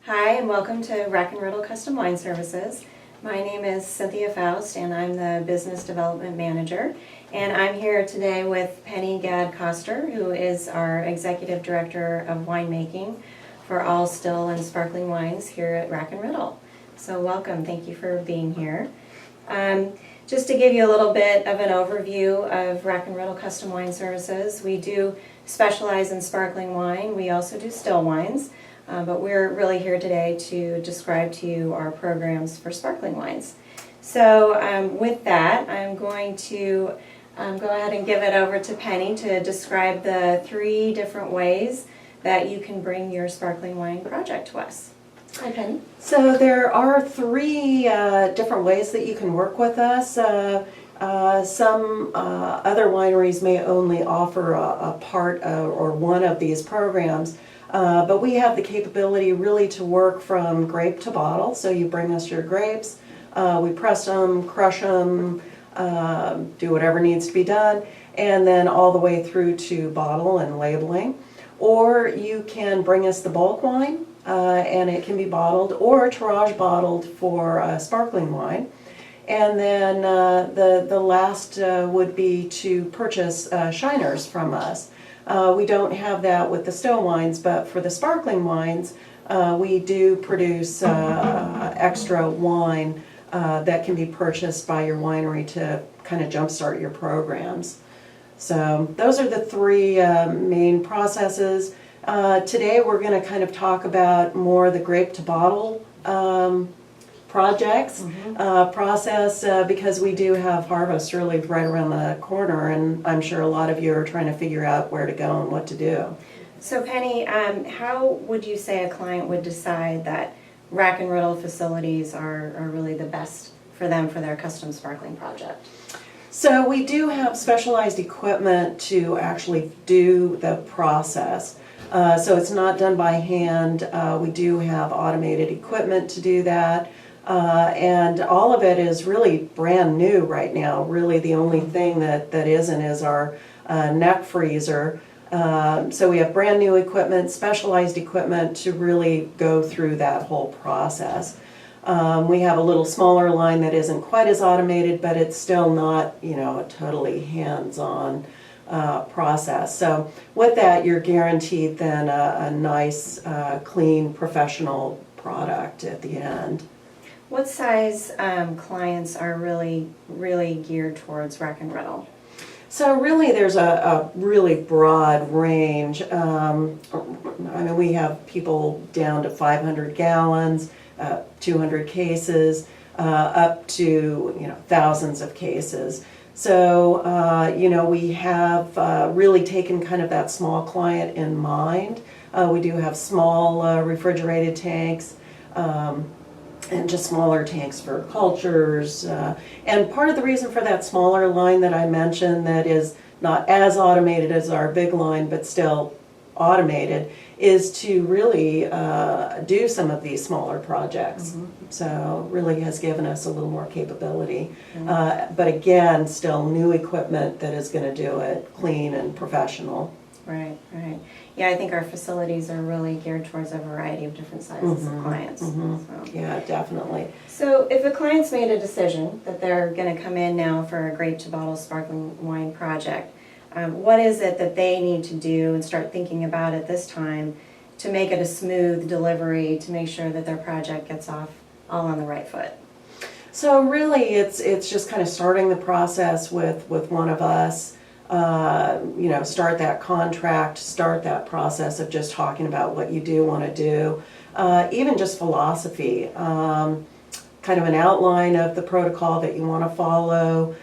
Hi, and welcome to Rack and Riddle Custom Wine Services. My name is Cynthia Faust, and I'm the Business Development Manager. And I'm here today with Penny Gadd-Koster, who is our Executive Director of Winemaking for all still and sparkling wines here at Rack and Riddle. So welcome, thank you for being here. Just to give you a little bit of an overview of Rack and Riddle Custom Wine Services, we do specialize in sparkling wine. We also do still wines. But we're really here today to describe to you our programs for sparkling wines. So with that, I'm going to go ahead and give it over to Penny to describe the 3 different ways that you can bring your sparkling wine project to us. Hi, Penny. So there are 3 different ways that you can work with us. Some other wineries may only offer a part or one of these programs. But we have the capability really to work from grape to bottle. So you bring us your grapes, we press them, crush them, do whatever needs to be done, and then all the way through to bottle and labeling. Or you can bring us the bulk wine, and it can be bottled or tirage bottled for sparkling wine. And then the last would be to purchase shiners from us. We don't have that with the still wines, but for the sparkling wines, we do produce extra wine that can be purchased by your winery to kind of jumpstart your programs. So those are the 3 main processes. Today we're going to kind of talk about more the grape to bottle projects, process, because we do have harvest really right around the corner, and I'm sure a lot of you are trying to figure out where to go and what to do. So Penny, how would you say a client would decide that Rack and Riddle facilities are really the best for them for their custom sparkling project? So we do have specialized equipment to actually do the process. So it's not done by hand. We do have automated equipment to do that. And all of it is really brand new right now. Really the only thing that isn't is our neck freezer. So we have brand new equipment, specialized equipment to really go through that whole process. We have a little smaller line that isn't quite as automated, but it's still not, a totally hands-on process. So with that, you're guaranteed then a nice, clean, professional product at the end. What size clients are really geared towards Rack and Riddle? So really there's a really broad range. I mean, we have people down to 500 gallons, 200 cases, up to thousands of cases. So we have really taken kind of that small client in mind. We do have small refrigerated tanks. And just smaller tanks for cultures. And part of the reason for that smaller line that I mentioned that is not as automated as our big line, but still automated, is to really do some of these smaller projects. So really has given us a little more capability. But again, still new equipment that is going to do it clean and professional. Right. Yeah, I think our facilities are really geared towards a variety of different sizes of clients. So. Yeah, definitely. So if a client's made a decision that they're going to come in now for a grape to bottle sparkling wine project, what is it that they need to do and start thinking about at this time to make it a smooth delivery, to make sure that their project gets off all on the right foot? So really it's just kind of starting the process with one of us. Start that contract, start that process of just talking about what you do want to do, even just philosophy, kind of an outline of the protocol that you want to follow,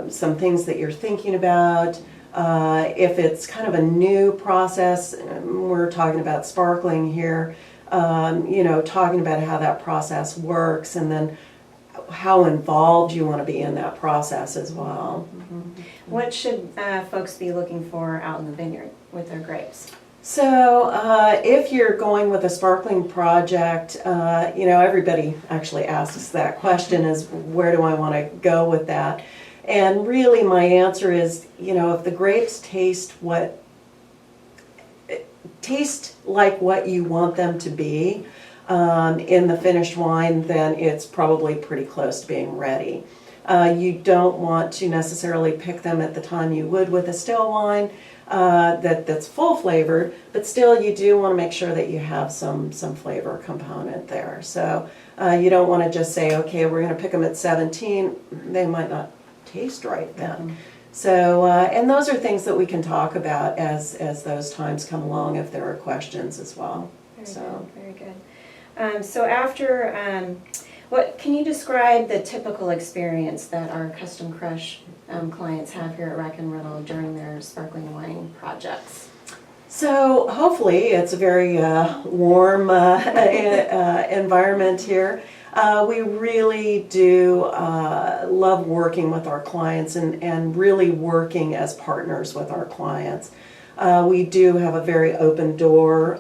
some things that you're thinking about. If it's kind of a new process, we're talking about sparkling here, talking about how that process works, and then how involved you want to be in that process as well. What should folks be looking for out in the vineyard with their grapes? So if you're going with a sparkling project, everybody actually asks that question is, where do I want to go with that? And really my answer is, if the grapes taste like what you want them to be, in the finished wine, then it's probably pretty close to being ready. You don't want to necessarily pick them at the time you would with a still wine that's full flavored, but still you do want to make sure that you have some flavor component there. So you don't want to just say, okay, we're going to pick them at 17. They might not taste right then. Mm-hmm. So, and those are things that we can talk about as those times come along if there are questions as well. Very good. So after, can you describe the typical experience that our Custom Crush clients have here at Rack and Riddle during their sparkling wine projects? So hopefully it's a very warm environment here. We really do love working with our clients and really working as partners with our clients. We do have a very open door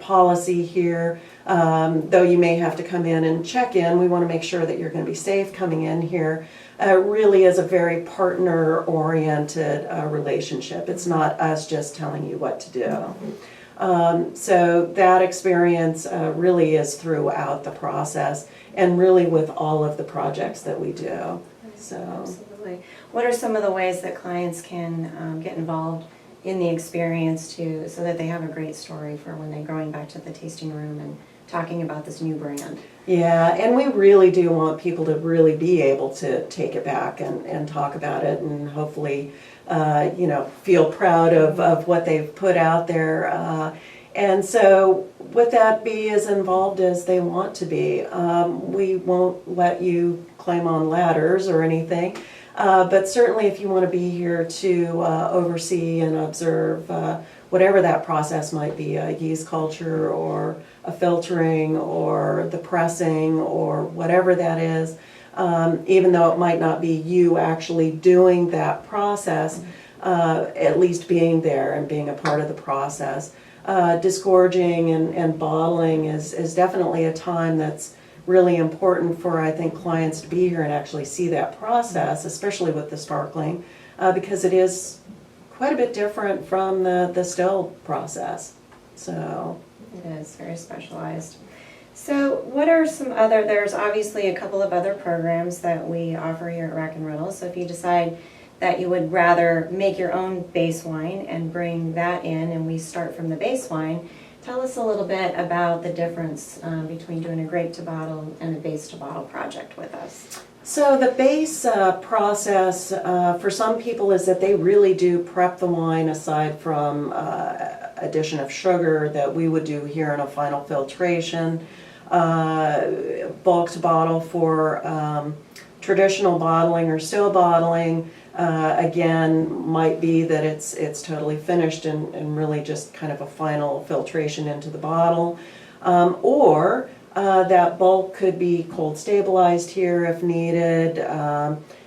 policy here. Though you may have to come in and check in, we want to make sure that you're going to be safe coming in here. It really is a very partner-oriented relationship. It's not us just telling you what to do. So that experience really is throughout the process and really with all of the projects that we do. So, absolutely. What are some of the ways that clients can get involved in the experience so that they have a great story for when they're going back to the tasting room and talking about this new brand? Yeah, and we really do want people to really be able to take it back and talk about it and hopefully feel proud of what they've put out there. And so with that, be as involved as they want to be. We won't let you climb on ladders or anything. But certainly if you want to be here to oversee and observe whatever that process might be, a yeast culture or a filtering or the pressing or whatever that is, even though it might not be you actually doing that process, at least being there and being a part of the process. Disgorging and bottling is definitely a time that's really important for, I think, clients to be here and actually see that process, especially with the sparkling, because it is quite a bit different from the still process. So it is very specialized. So what are there's obviously a couple of other programs that we offer here at Rack and Riddle. So if you decide that you would rather make your own base wine and bring that in, and we start from the base wine, tell us a little bit about the difference between doing a grape to bottle and a base to bottle project with us. So the base process for some people is that they really do prep the wine aside from addition of sugar that we would do here in a final filtration. Bulk to bottle for traditional bottling or still bottling. Again, might be that it's totally finished and really just kind of a final filtration into the bottle. Or that bulk could be cold stabilized here if needed.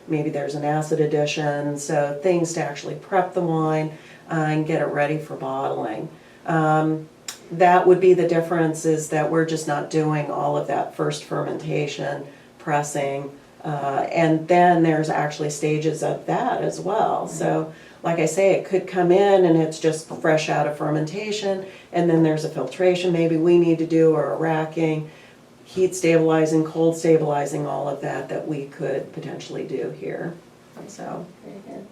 Maybe there's an acid addition, so things to actually prep the wine and get it ready for bottling. That would be the difference, is that we're just not doing all of that first fermentation, pressing, and then there's actually stages of that as well. So like I say, it could come in and it's just fresh out of fermentation, and then there's a filtration maybe we need to do, or a racking, heat stabilizing, cold stabilizing, all of that we could potentially do here. So very good.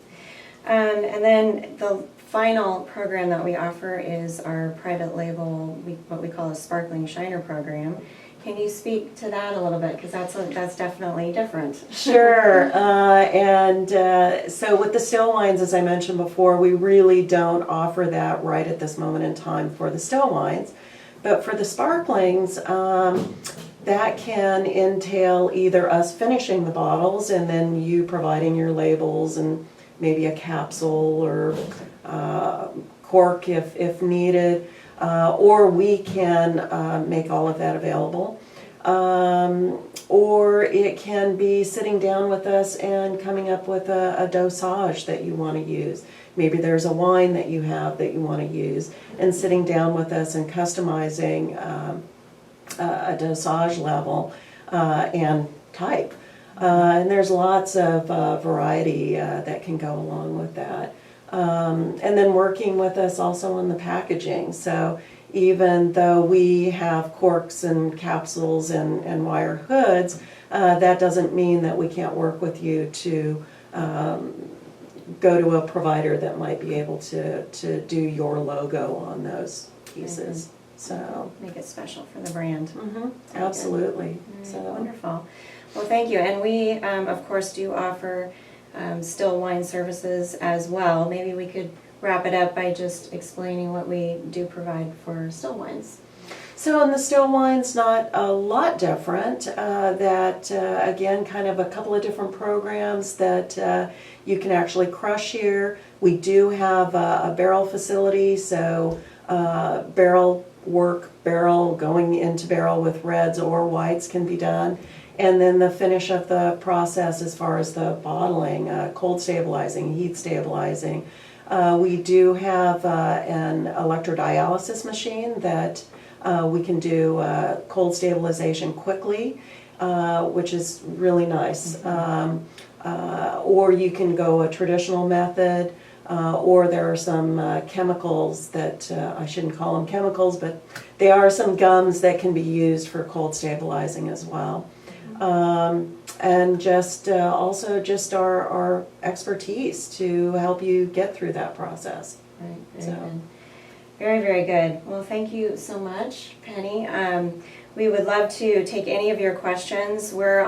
And then the final program that we offer is our private label, what we call a sparkling shiner program. Can you speak to that a little bit, because that's definitely different? Sure. So with the still wines, as I mentioned before, we really don't offer that right at this moment in time for the still wines. But for the sparklings, that can entail either us finishing the bottles and then you providing your labels and maybe a capsule or cork if needed. Or we can make all of that available. Or it can be sitting down with us and coming up with a dosage that you want to use. Maybe there's a wine that you have that you want to use, and sitting down with us and customizing a dosage level and type. And there's lots of variety that can go along with that. And then working with us also on the packaging. So even though we have corks and capsules and wire hoods, that doesn't mean that we can't work with you to go to a provider that might be able to do your logo on those pieces. So Make it special for the brand. absolutely. So So wonderful. Well, thank you. And we, of course, do offer still wine services as well. Maybe we could wrap it up by just explaining what we do provide for still wines. So in the still wine's not a lot different. Again, kind of a couple of different programs that you can actually crush here. We do have a barrel facility, so barrel work, barrel going into barrel with reds or whites can be done. And then the finish of the process as far as the bottling, cold stabilizing, heat stabilizing. We do have an electrodialysis machine that we can do cold stabilization quickly, which is really nice. Or you can go a traditional method, or there are some chemicals that, I shouldn't call them chemicals, but they are some gums that can be used for cold stabilizing as well. And just also just our expertise to help you get through that process. Right, very So. good. Very, very good. Well, thank you so much, Penny. We would love to take any of your questions. We're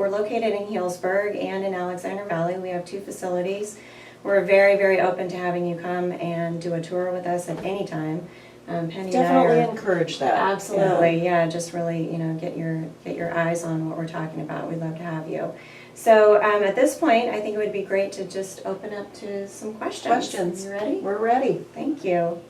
located in Healdsburg and in Alexander Valley. We have 2 facilities. We're very, very open to having you come and do a tour with us at any time. Penny Definitely and I are, encourage that. absolutely, yeah. Just really, get your eyes on what we're talking about. We'd love to have you. So at this point, I think it would be great to just open up to some questions. Questions. You ready? We're ready. Thank you.